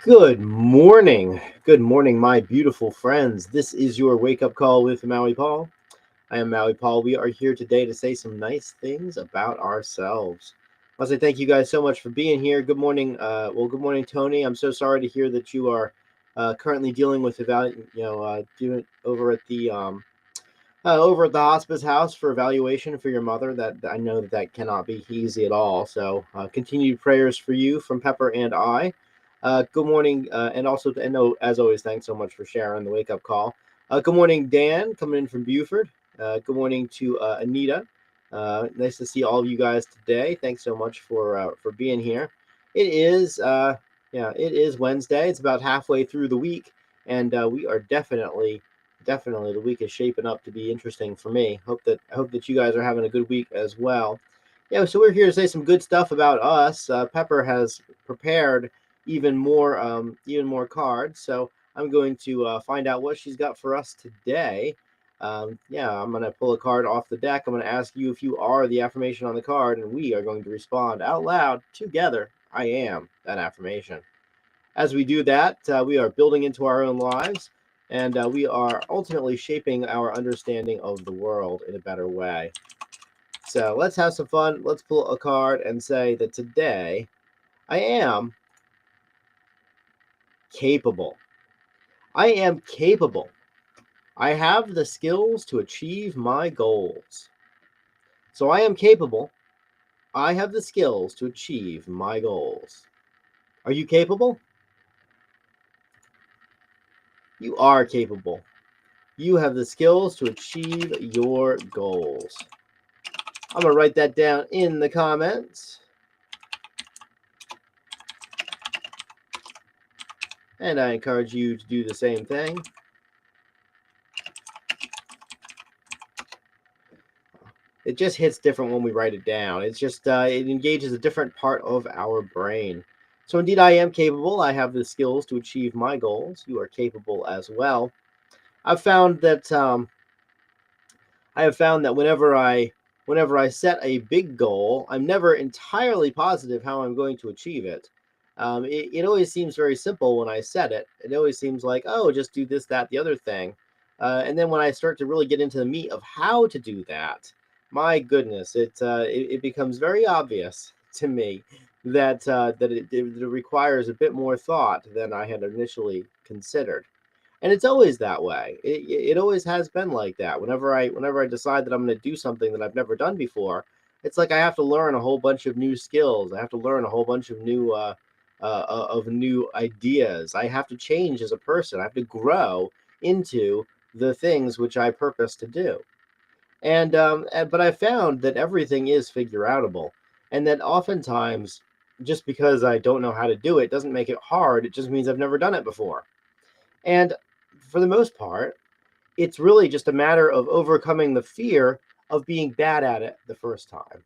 Good morning. Good morning, my beautiful friends. This is your wake up call with Maui Paul. I am Maui Paul. We are here today to say some nice things about ourselves. I want to say thank you guys so much for being here. Good morning. Good morning, Tony. I'm so sorry to hear that you are currently dealing with doing over at the hospice house for evaluation for your mother. That I know that cannot be easy at all. So continued prayers for you from Pepper and I. Good morning, and also, and no, as always, thanks so much for sharing the wake up call. Good morning, Dan, coming in from Buford. Good morning to Anita. Nice to see all of you guys today. Thanks so much for being here. It is it is Wednesday. It's about halfway through the week, and we are definitely the week is shaping up to be interesting for me. I hope that you guys are having a good week as well. Yeah, so we're here to say some good stuff about us. Pepper has prepared even more cards. So I'm going to find out what she's got for us today. I'm going to pull a card off the deck. I'm going to ask you if you are the affirmation on the card, and we are going to respond out loud together. I am that affirmation. As we do that, we are building into our own lives, and we are ultimately shaping our understanding of the world in a better way. So let's have some fun. Let's pull a card and say that today I am capable. I am capable. I have the skills to achieve my goals. So I am capable. I have the skills to achieve my goals. Are you capable? You are capable. You have the skills to achieve your goals. I'm going to write that down in the comments. And I encourage you to do the same thing. It just hits different when we write it down. It's just, it engages a different part of our brain. So indeed, I am capable. I have the skills to achieve my goals. You are capable as well. I've found that whenever I set a big goal, I'm never entirely positive how I'm going to achieve it. It always seems very simple when I set it. It always seems like, oh, just do this, that, the other thing. And then when I start to really get into the meat of how to do that, my goodness, it becomes very obvious to me that it requires a bit more thought than I had initially considered. And it's always that way. It always has been like that. Whenever I decide that I'm going to do something that I've never done before, it's like I have to learn a whole bunch of new skills. I have to learn a whole bunch of new ideas. I have to change as a person. I have to grow into the things which I purpose to do. But I found that everything is figure outable, and that oftentimes just because I don't know how to do it doesn't make it hard. It just means I've never done it before. And for the most part, it's really just a matter of overcoming the fear of being bad at it the first time.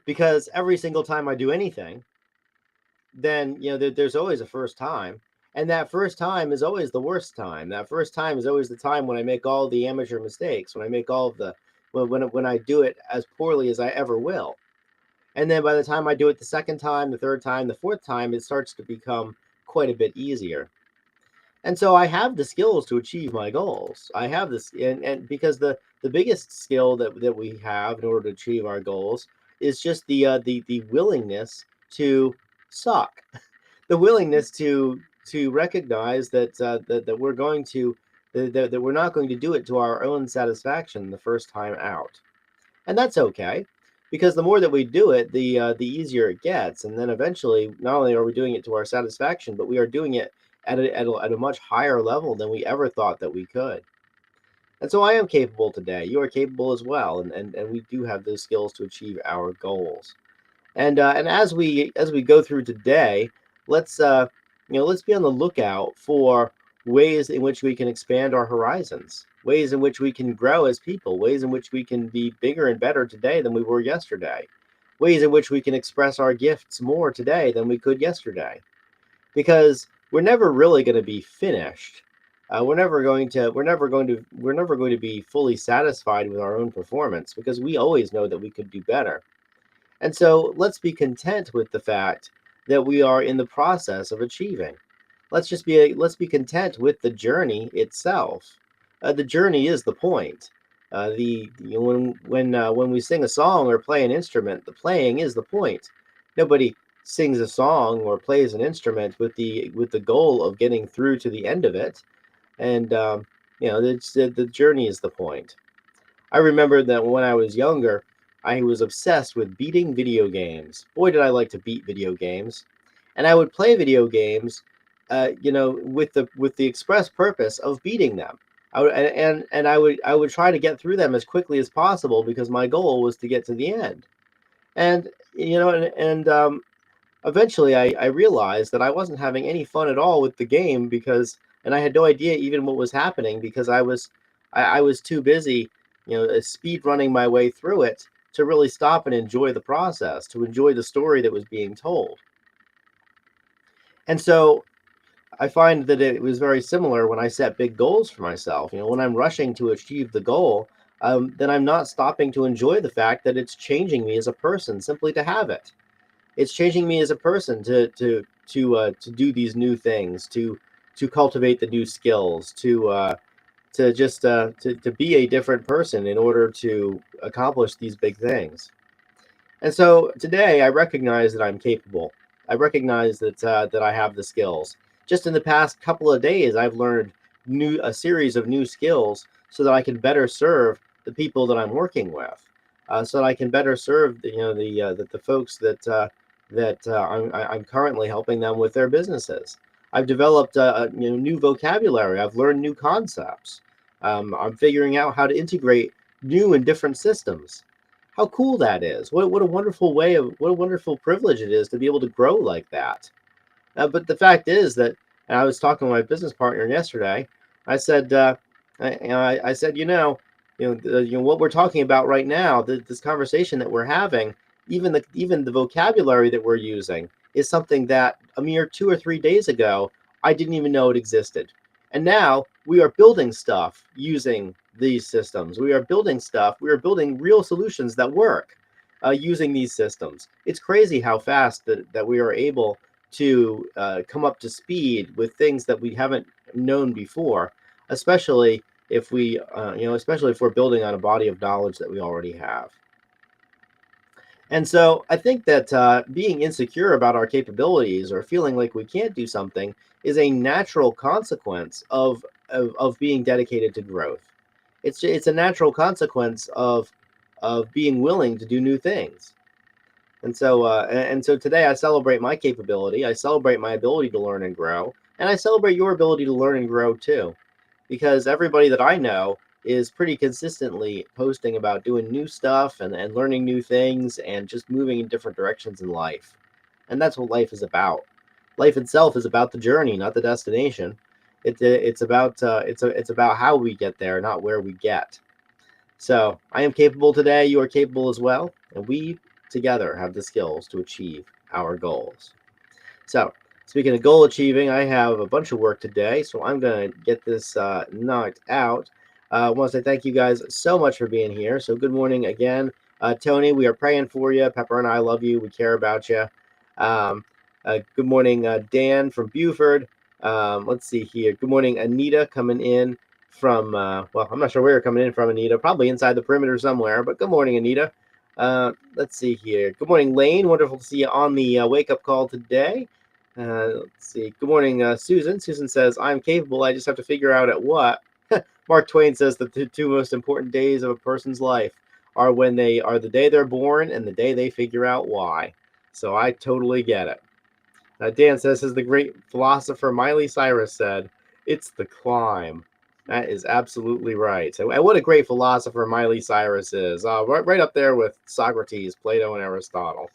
Because every single time I do anything, then there's always a first time, and that first time is always the worst time. That first time is always the time when I make all the amateur mistakes, when I make all of the when I do it as poorly as I ever will. And then by the time I do it the second time, the third time, the fourth time, it starts to become quite a bit easier. And so I have the skills to achieve my goals. I have this, and because the biggest skill that we have in order to achieve our goals is just the willingness to suck, the willingness to recognize that we're going to that we're not going to do it to our own satisfaction the first time out. And that's okay, because the more that we do it, the easier it gets. And then eventually, not only are we doing it to our satisfaction, but we are doing it at a much higher level than we ever thought that we could. And so I am capable today. You are capable as well, and we do have those skills to achieve our goals. And as we go through today, let's let's be on the lookout for ways in which we can expand our horizons, ways in which we can grow as people, ways in which we can be bigger and better today than we were yesterday, ways in which we can express our gifts more today than we could yesterday, because we're never really going to be finished. We're never going to be fully satisfied with our own performance, because we always know that we could do better. And so let's be content with the fact that we are in the process of achieving. Let's be content with the journey itself. The journey is the point. When we sing a song or play an instrument, the playing is the point. Nobody sings a song or plays an instrument with the goal of getting through to the end of it. And the journey is the point. I remember that when I was younger, I was obsessed with beating video games. Boy, did I like to beat video games. And I would play video games, with the express purpose of beating them. I would try to get through them as quickly as possible because my goal was to get to the end. And eventually I realized that I wasn't having any fun at all with the game and I had no idea even what was happening because I was too busy, speed running my way through it to really stop and enjoy the process, to enjoy the story that was being told. And so I find that it was very similar when I set big goals for myself. When I'm rushing to achieve the goal, then I'm not stopping to enjoy the fact that it's changing me as a person simply to have it. It's changing me as a person to do these new things, to cultivate the new skills, to be a different person in order to accomplish these big things. And so today I recognize that I'm capable. I recognize that I have the skills. Just in the past couple of days, I've learned a series of new skills so that I can better serve the people that I'm working with, so that I can better serve the folks I'm currently helping them with their businesses. I've developed new vocabulary. I've learned new concepts. I'm figuring out how to integrate new and different systems. How cool that is! What a wonderful what a wonderful privilege it is to be able to grow like that. But the fact is that, and I was talking with my business partner yesterday. I said, I said, what we're talking about right now, this conversation that we're having, even the vocabulary that we're using is something that a mere 2 or 3 days ago I didn't even know it existed, and now we are building stuff using these systems. We are building stuff. We are building real solutions that work using these systems. It's crazy how fast that we are able to come up to speed with things that we haven't known before, especially especially if we're building on a body of knowledge that we already have. And so I think that being insecure about our capabilities or feeling like we can't do something is a natural consequence of being dedicated to growth. It's a natural consequence of being willing to do new things. And so today I celebrate my capability. I celebrate my ability to learn and grow, and I celebrate your ability to learn and grow too, because everybody that I know is pretty consistently posting about doing new stuff and learning new things and just moving in different directions in life. And that's what life is about. Life itself is about the journey, not the destination. It's about how we get there, not where we get. So I am capable today. You are capable as well, and we together have the skills to achieve our goals. So speaking of goal achieving, I have a bunch of work today, so I'm going to get this knocked out. I want to say thank you guys so much for being here. So good morning again. Tony, we are praying for you. Pepper and I love you. We care about you. Good morning, Dan from Buford. Let's see here. Good morning, Anita, coming in from, well, I'm not sure where you're coming in from, Anita. Probably inside the perimeter somewhere, but good morning, Anita. Let's see here. Good morning, Lane. Wonderful to see you on the wake-up call today. Let's see. Good morning, Susan. Susan says, I'm capable. I just have to figure out at what. Mark Twain says that the two most important days of a person's life are when they are the day they're born and the day they figure out why. So I totally get it. Dan says, as the great philosopher Miley Cyrus said, it's the climb. That is absolutely right. So, and what a great philosopher Miley Cyrus is. Right up there with Socrates, Plato, and Aristotle.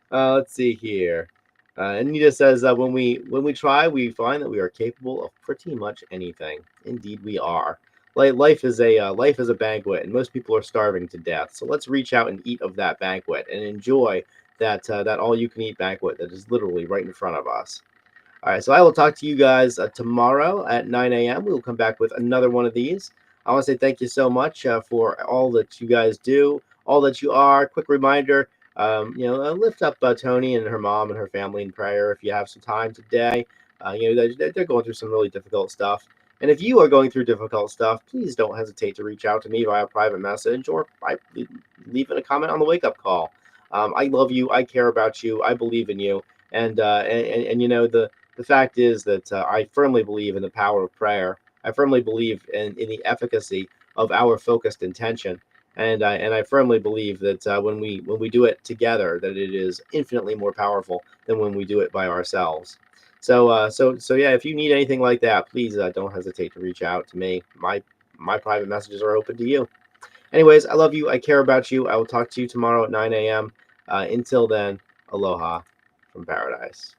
Let's see here. Anita says, when we try, we find that we are capable of pretty much anything. Indeed, we are. Life is a banquet, and most people are starving to death. So let's reach out and eat of that banquet and enjoy that all-you-can-eat banquet that is literally right in front of us. All right, so I will talk to you guys tomorrow at 9 a.m. We will come back with another one of these. I want to say thank you so much for all that you guys do, all that you are. Quick reminder, Lift up Tony and her mom and her family in prayer if you have some time today. They're going through some really difficult stuff. And if you are going through difficult stuff, please don't hesitate to reach out to me via private message or by leaving a comment on the wake up call. I love you. I care about you. I believe in you. And the fact is that I firmly believe in the power of prayer. I firmly believe in the efficacy of our focused intention, and I firmly believe that when we do it together, that it is infinitely more powerful than when we do it by ourselves. So yeah, if you need anything like that, please don't hesitate to reach out to me. My private messages are open to you. Anyways, I love you. I care about you. I will talk to you tomorrow at 9 a.m. Until then, aloha from paradise.